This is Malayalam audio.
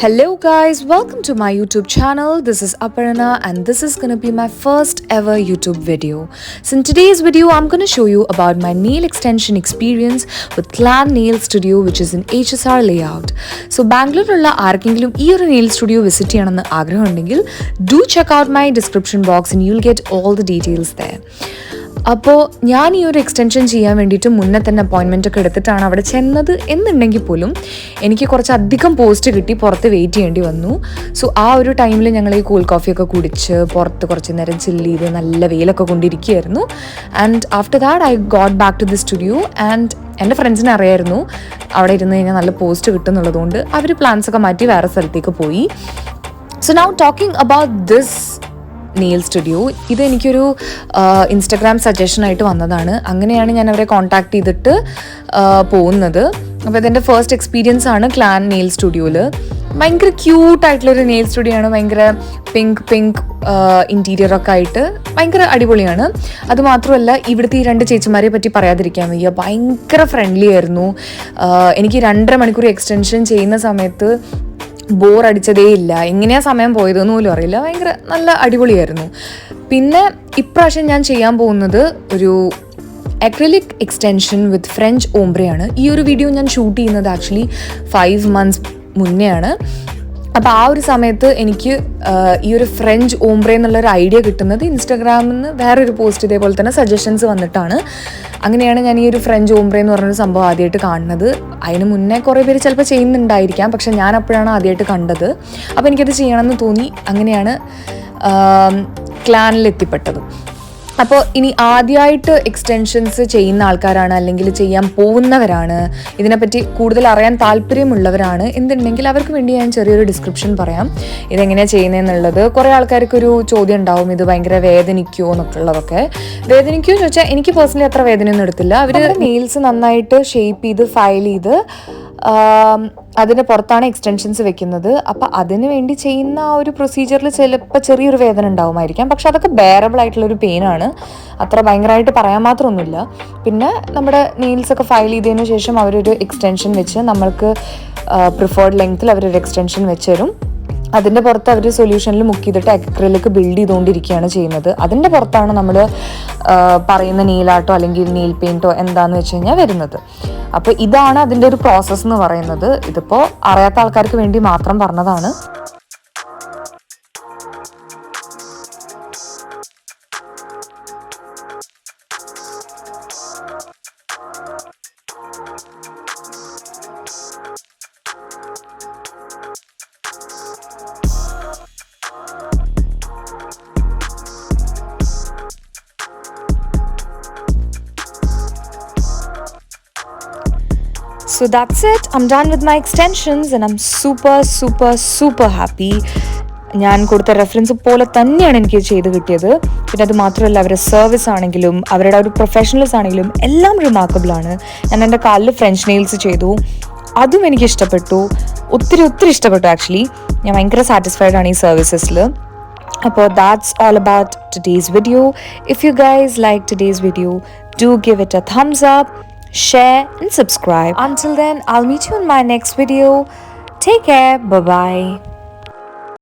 Hello guys, welcome to my YouTube channel. This is Aparna and this is going to be my first ever YouTube video. So in today's video, I'm going to show you about my nail extension experience with Glam Nail Studio, which is in HSR layout. So Bangalore ulla aarkengilum ee oru nail studio visit cheyanannu aagraham undengil do check out my description box and you'll get all the details there. അപ്പോൾ ഞാൻ ഈ ഒരു എക്സ്റ്റൻഷൻ ചെയ്യാൻ വേണ്ടിയിട്ട് മുന്നേ തന്നെ അപ്പോയിൻമെൻ്റ് ഒക്കെ എടുത്തിട്ടാണ് അവിടെ ചെന്നത് എന്നുണ്ടെങ്കിൽ പോലും എനിക്ക് കുറച്ചധികം പോസ്റ്റ് കിട്ടി, പുറത്ത് വെയിറ്റ് ചെയ്യേണ്ടി വന്നു. സോ ആ ഒരു ടൈമിൽ ഞങ്ങൾ ഈ കൂൾ കോഫിയൊക്കെ കുടിച്ച് പുറത്ത് കുറച്ച് നേരം ചില്ല് ചെയ്ത് നല്ല വെയിലൊക്കെ കൊണ്ടിരിക്കുകയായിരുന്നു. And after that I got back to the studio and എൻ്റെ ഫ്രണ്ട്സിനെ അറിയായിരുന്നു അവിടെ ഇരുന്ന് കഴിഞ്ഞാൽ നല്ല പോസ്റ്റ് കിട്ടുന്നുള്ളതുകൊണ്ട് അവർ പ്ലാൻസൊക്കെ മാറ്റി വേറെ സ്ഥലത്തേക്ക് പോയി. So now talking about this nail studio, ഇതെനിക്കൊരു ഇൻസ്റ്റഗ്രാം സജഷനായിട്ട് വന്നതാണ്. അങ്ങനെയാണ് ഞാൻ അവരെ കോൺടാക്ട് ചെയ്തിട്ട് പോകുന്നത്. അപ്പോൾ ഇതെൻ്റെ ഫസ്റ്റ് എക്സ്പീരിയൻസ് ആണ് ക്ലാൻ നെയിൽ സ്റ്റുഡിയോയിൽ. ഭയങ്കര ക്യൂട്ടായിട്ടുള്ളൊരു നെയിൽ സ്റ്റുഡിയോ ആണ്. ഭയങ്കര പിങ്ക് ഇൻറ്റീരിയറൊക്കെ ആയിട്ട് ഭയങ്കര അടിപൊളിയാണ്. അതുമാത്രമല്ല ഇവിടുത്തെ ഈ രണ്ട് ചേച്ചിമാരെ പറ്റി പറയാതിരിക്കാൻ വയ്യ. ഭയങ്കര ഫ്രണ്ട്ലി ആയിരുന്നു. എനിക്ക് 2.5 മണിക്കൂർ എക്സ്റ്റൻഷൻ ചെയ്യുന്ന സമയത്ത് ബോർ അടിച്ചതേ ഇല്ല. എങ്ങനെയാണ് സമയം പോയതെന്ന് പോലും അറിയില്ല. ഭയങ്കര നല്ല അടിപൊളിയായിരുന്നു. പിന്നെ ഇപ്രാവശ്യം ഞാൻ ചെയ്യാൻ പോകുന്നത് ഒരു അക്രിലിക് എക്സ്റ്റൻഷൻ വിത്ത് ഫ്രഞ്ച് ഓംബ്രയാണ്. ഈ ഒരു വീഡിയോ ഞാൻ ഷൂട്ട് ചെയ്യുന്നത് ആക്ച്വലി 5 months മുന്നേ ആണ്. അപ്പോൾ ആ ഒരു സമയത്ത് എനിക്ക് ഈ ഒരു ഫ്രഞ്ച് ഓംബ്രെ എന്നുള്ളൊരു ഐഡിയ കിട്ടുന്നത് ഇൻസ്റ്റാഗ്രാമിൽ നിന്ന് വേറൊരു പോസ്റ്റ് ഇതേപോലെ തന്നെ സജഷൻസ് വന്നിട്ടാണ്. അങ്ങനെയാണ് ഞാൻ ഈ ഒരു ഫ്രഞ്ച് ഓംബ്രെ എന്ന് പറഞ്ഞൊരു സംഭവം ആദ്യമായിട്ട് കാണുന്നത്. അതിന് മുന്നേ കുറേ പേര് ചിലപ്പോൾ ചെയ്യുന്നുണ്ടായിരിക്കാം, പക്ഷെ ഞാൻ അപ്പോഴാണ് ആദ്യമായിട്ട് കണ്ടത്. അപ്പോൾ എനിക്കത് ചെയ്യണമെന്ന് തോന്നി. അങ്ങനെയാണ് ക്ലാനിൽ എത്തിപ്പെട്ടത്. അപ്പോൾ ഇനി ആദ്യമായിട്ട് എക്സ്റ്റൻഷൻസ് ചെയ്യുന്ന ആൾക്കാരാണ് അല്ലെങ്കിൽ ചെയ്യാൻ പോകുന്നവരാണ്, ഇതിനെപ്പറ്റി കൂടുതൽ അറിയാൻ താല്പര്യമുള്ളവരാണ് എന്നുണ്ടെങ്കിൽ അവർക്ക് വേണ്ടി ഞാൻ ചെറിയൊരു ഡിസ്ക്രിപ്ഷൻ പറയാം ഇതെങ്ങനെയാണ് ചെയ്യുന്നതെന്നുള്ളത്. കുറേ ആൾക്കാർക്കൊരു ചോദ്യം ഉണ്ടാവും, ഇത് ഭയങ്കര വേദനിക്കുമോ എന്നൊക്കെ ഉള്ളതൊക്കെ. വേദനിക്കുമോ എന്ന് ചോദിച്ചാൽ എനിക്ക് പേഴ്സണലി അത്ര വേദനയൊന്നും എടുത്തില്ല. അവർ നെയിൽസ് നന്നായിട്ട് ഷേപ്പ് ചെയ്ത് ഫയൽ ചെയ്ത് അതിന് പുറത്താണ് എക്സ്റ്റൻഷൻസ് വെക്കുന്നത്. അപ്പോൾ അതിന് വേണ്ടി ചെയ്യുന്ന ആ ഒരു പ്രൊസീജിയറിൽ ചിലപ്പോൾ ചെറിയൊരു വേദന ഉണ്ടാവുമായിരിക്കാം, പക്ഷെ അതൊക്കെ ബെയറബിൾ ആയിട്ടുള്ളൊരു പെയിനാണ്. അത്ര ഭയങ്കരമായിട്ട് പറയാൻ മാത്രമൊന്നുമില്ല. പിന്നെ നമ്മുടെ നെയിൽസൊക്കെ ഫയൽ ചെയ്തതിന് ശേഷം അവരൊരു എക്സ്റ്റൻഷൻ വെച്ച് നമ്മൾക്ക് പ്രിഫേർഡ് ലെങ്ത്തിൽ അവരൊരു എക്സ്റ്റൻഷൻ വെച്ച് തരും. അതിൻ്റെ പുറത്ത് അവർ സൊല്യൂഷനിൽ മുക്കി ചെയ്തിട്ട് അക്രിലിക് ബിൽഡ് ചെയ്തുകൊണ്ടിരിക്കുകയാണ് ചെയ്യുന്നത്. അതിൻ്റെ പുറത്താണ് നമ്മൾ പറയുന്ന നെയിലാർട്ടോ അല്ലെങ്കിൽ നെയിൽ പെയിൻറ്റോ എന്താണെന്ന് വെച്ച് കഴിഞ്ഞാൽ വരുന്നത്. അപ്പോൾ ഇതാണ് അതിൻ്റെ ഒരു പ്രോസസ്സ് എന്ന് പറയുന്നത്. ഇതിപ്പോൾ അറിയാത്ത ആൾക്കാർക്ക് വേണ്ടി മാത്രം പറഞ്ഞതാണ്. So that's it. I'm done with my extensions and I'm super happy. ഞാൻ കൊടുത്ത റെഫറൻസ് പോലെ തന്നെയാണ് എനിക്ക് ചെയ്ത് കിട്ടിയത്. പിന്നെ അത് മാത്രമല്ല അവരുടെ സർവീസ് ആണെങ്കിലും അവരുടെ ഒരു പ്രൊഫഷണൽസ് ആണെങ്കിലും എല്ലാം റിമാർക്കബിളാണ്. ഞാൻ എൻ്റെ കാലിൽ ഫ്രഞ്ച് നെയിൽസ് ചെയ്തു, അതും എനിക്ക് ഇഷ്ടപ്പെട്ടു, ഒത്തിരി ഇഷ്ടപ്പെട്ടു. ആക്ച്വലി ഞാൻ ഭയങ്കര സാറ്റിസ്ഫൈഡ് ആണ് ഈ സർവീസസിൽ. അപ്പോൾ that's all about today's video. If you guys like today's video, do give it a thumbs up, share and subscribe. Until then, I'll meet you in my next video. Take care. Bye bye.